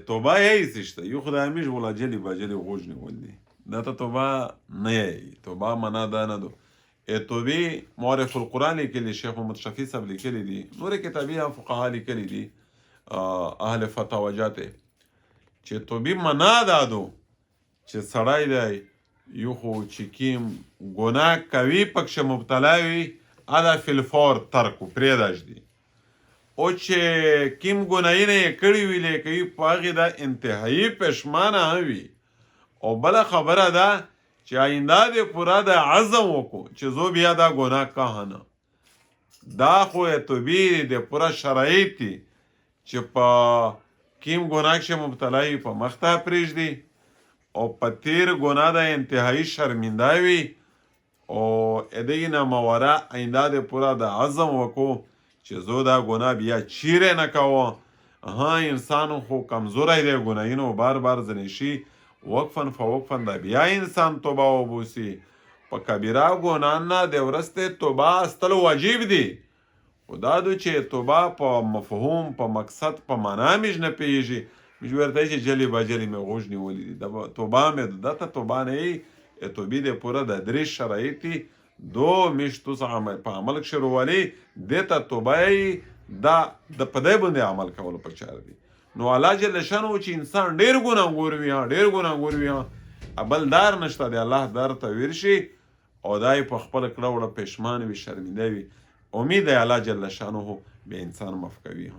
توبه یې سشته یو خدای همیش ولا جلی با جلی غوج نیول دی دا ته توبه نه یې توبه معنا دا نه دو توبې معرف القرآن لیکلی شیخ محمد شفیع صاحب لیکلی دي نورې کتابي هم فقها لیکلی دي اهل فتاوجات چې توبې معنا دا دو چې سړی دی یو خو چې کیم ګناه کوي پکښې مبتلا وي ادا فی الفور ترکو پرېږده دي او چې کیم ګناهونه یې کړي وي لیکوي په هغې دا انتهایي پښیمانه هم وي او بله خبره ده چې آینده دې پوره د عزم وکړو چې زه بیا دا ګناه کاه نه دا خو توبې د پوره شرایط دي چې په کیم ګناه کښې مبتلا وي په مخ ته پرېږدي او په تیر ګناه د انتهایي شرمنده وي او هدې نه ماوره آینده دې پوره د عزم وکړو چې زه دا ګناه بیا چیرې نه کوم ها انسان خو کمزوری دی ګناهونه بار بار ځنې شي وقفا فوقفا دا بیا انسان توبه وبوسي په کبیره ګناه نه د ورستې توبه استل واجب دی خو دا دو چې توبه په مفهوم په مقصد په معنا میش نه پوهېږي موږ ورته چې جلې با جلې مې غوږ نیولي دي دا توبه مې ده ته توبه نه یي توبې د پوره د درې شرایط دي دو میشتو څخه په عمل کښې روالي دې ته توبه یي دا د په دې باندې عمل کولو پکار دي نو الله جل شانو چې انسان ډېر ګناهګور وي ډېر ګناهګور وي بل دار نشته دی الله در ته ورشي او دا یې په خپله کړه وړه پښیمان وي شرمنده وي امید دی الله جل شانو به انسان معاف کوي